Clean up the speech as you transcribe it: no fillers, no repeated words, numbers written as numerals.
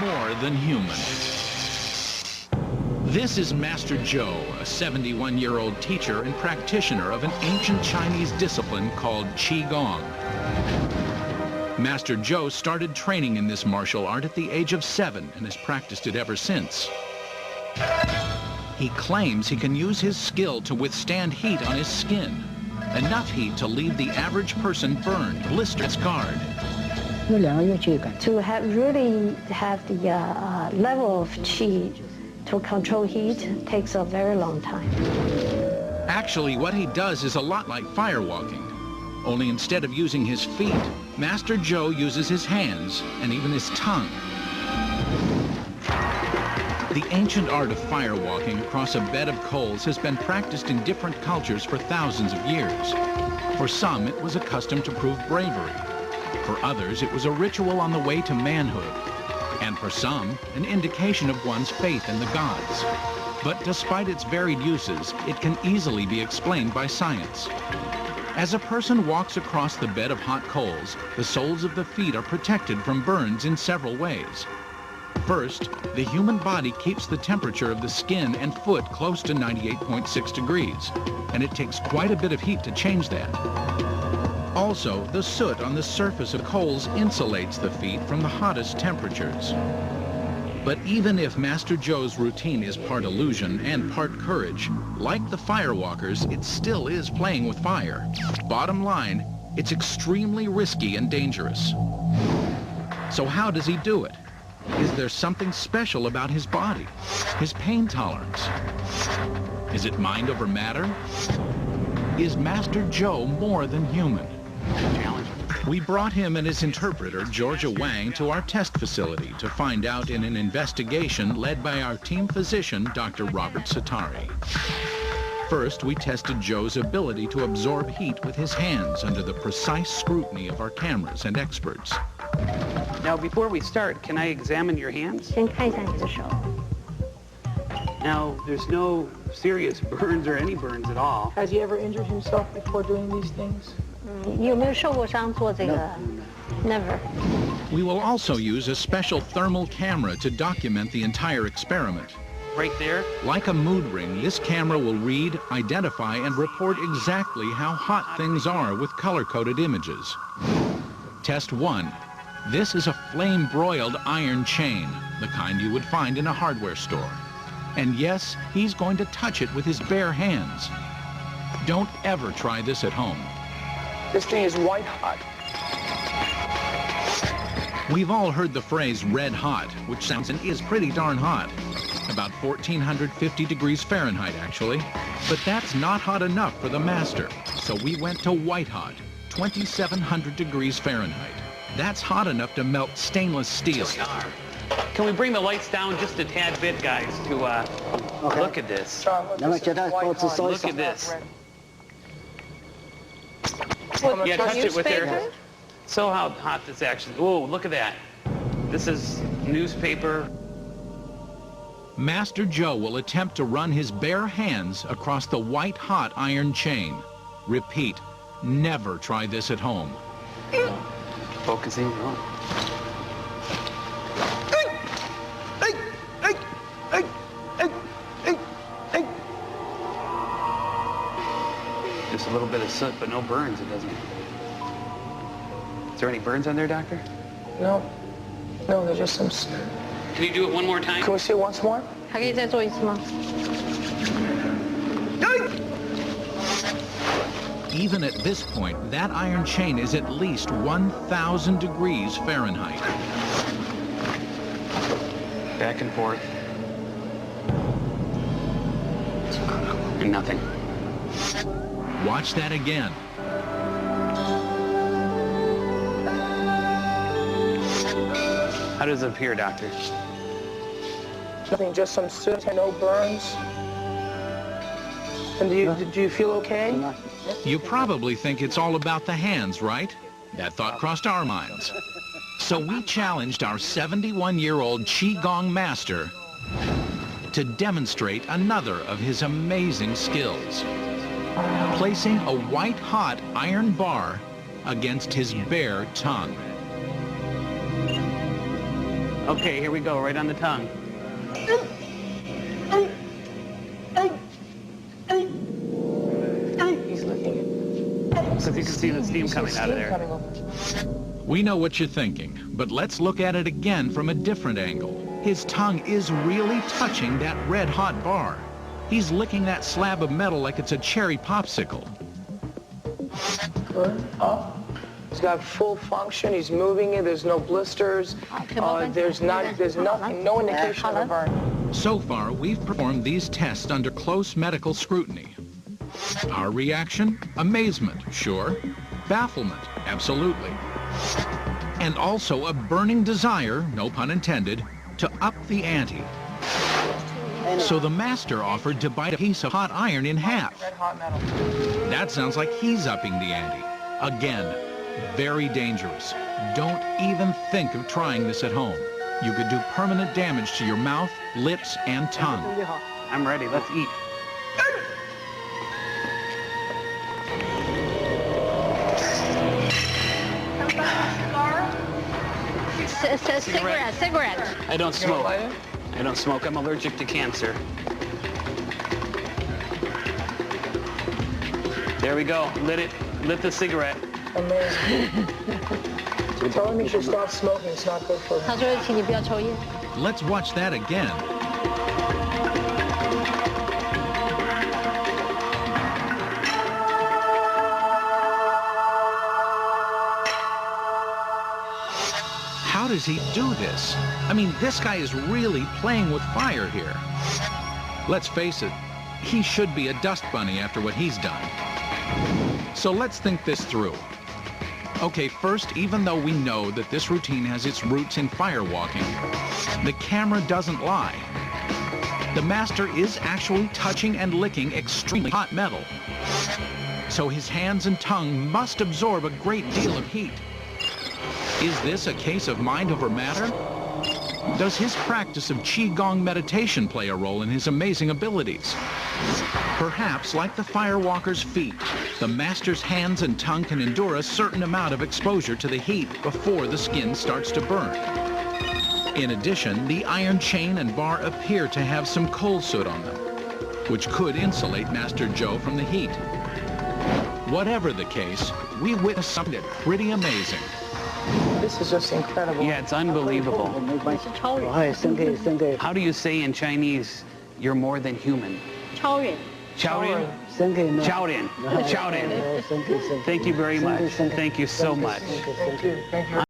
more than human. This is Master Zhou, a 71-year-old teacher and practitioner of an ancient Chinese discipline called Qigong. Master Zhou started training in this martial art at the age of 7 and has practiced it ever since. He claims he can use his skill to withstand heat on his skin, enough heat to leave the average person burned, blistered, scarred. To really have the level of qi to control heat takes a very long time. Actually, what he does is a lot like firewalking. Only instead of using his feet, Master Zhou uses his hands and even his tongue. The ancient art of firewalking across a bed of coals has been practiced in different cultures for thousands of years. For some, it was a custom to prove bravery. For others, it was a ritual on the way to manhood. And for some, an indication of one's faith in the gods. But despite its varied uses, it can easily be explained by science. As a person walks across the bed of hot coals, the soles of the feet are protected from burns in several ways. First, the human body keeps the temperature of the skin and foot close to 98.6 degrees, and it takes quite a bit of heat to change that. Also, the soot on the surface of coals insulates the feet from the hottest temperatures. But even if Master Zhou's routine is part illusion and part courage, like the firewalkers, it still is playing with fire. Bottom line, it's extremely risky and dangerous. So how does he do it? Is there something special about his body? His pain tolerance? Is it mind over matter? Is Master Zhou more than human? We brought him and his interpreter, Georgia Wang, to our test facility to find out in an investigation led by our team physician, Dr. Robert Satari. First, we tested Zhou's ability to absorb heat with his hands under the precise scrutiny of our cameras and experts. Now, before we start, can I examine your hands? 先看一下你的手。 Now, there's no serious burns or any burns at all. Has he ever injured himself before doing these things? 你有没有受过伤做这个 ？Never. We will also use a special thermal camera to document the entire experiment. Right there? Like a mood ring, this camera will read, identify, and report exactly how hot things are with color-coded images. Test 1. This is a flame-broiled iron chain, the kind you would find in a hardware store. And yes, he's going to touch it with his bare hands. Don't ever try this at home. This thing is white hot. We've all heard the phrase red hot, which sounds and is pretty darn hot. About 1,450 degrees Fahrenheit, actually. But that's not hot enough for the master. So we went to white hot, 2,700 degrees Fahrenheit. That's hot enough to melt stainless steel. Can we bring the lights down just a tad bit, guys, to look at this? Look at this. Yeah, touch it with their... So how hot this actually... Whoa, look at that. This is newspaper. Master Zhou will attempt to run his bare hands across the white-hot iron chain. Repeat, never try this at home. Focusing. Just a little bit of soot, but no burns, it doesn't. Is there any burns on there, doctor? No. No, there's just some... Can you do it one more time? Can we see it once more? 还可以再做一次吗？ Even at this point, that iron chain is at least 1,000 degrees Fahrenheit. Back and forth. And nothing. Watch that again. How does it appear, doctor? Nothing, just some soot and no burns. And do you feel okay? You probably think it's all about the hands, right? That thought crossed our minds. So we challenged our 71-year-old Qigong master to demonstrate another of his amazing skills. Placing a white-hot iron bar against his bare tongue. Okay, here we go, right on the tongue. He's licking it. So if you can see the steam coming out of there. We know what you're thinking, but let's look at it again from a different angle. His tongue is really touching that red-hot bar. He's licking that slab of metal like it's a cherry popsicle. Good. Up. He's got full function. He's moving it. There's no blisters. There's nothing, no indication of a burn. So far, we've performed these tests under close medical scrutiny. Our reaction? Amazement, sure. Bafflement, absolutely. And also a burning desire, no pun intended, to up the ante. So the master offered to bite a piece of hot iron in half. Red hot metal. That sounds like he's upping the ante. Again, very dangerous. Don't even think of trying this at home. You could do permanent damage to your mouth, lips, and tongue. I'm ready, let's eat. Cigarette. I don't smoke. I don't smoke. I'm allergic to cancer. There we go. Lit the cigarette. Amazing. Tell him he should stop smoking. It's not good for him. Let's watch that again. How does he do this? I mean, this guy is really playing with fire here. Let's face it, he should be a dust bunny after what he's done. So let's think this through. Okay, first, even though we know that this routine has its roots in firewalking, the camera doesn't lie. The master is actually touching and licking extremely hot metal. So his hands and tongue must absorb a great deal of heat. Is this a case of mind over matter? Does his practice of Qigong meditation play a role in his amazing abilities? Perhaps, like the firewalker's feet, the master's hands and tongue can endure a certain amount of exposure to the heat before the skin starts to burn. In addition, the iron chain and bar appear to have some coal soot on them, which could insulate Master Zhou from the heat. Whatever the case, we witnessed something pretty amazing. This is just incredible. Yeah, it's unbelievable. How do you say in Chinese, you're more than human? 超人. 超人? 超人. 超人. Thank you very much. Thank you so much. Thank you.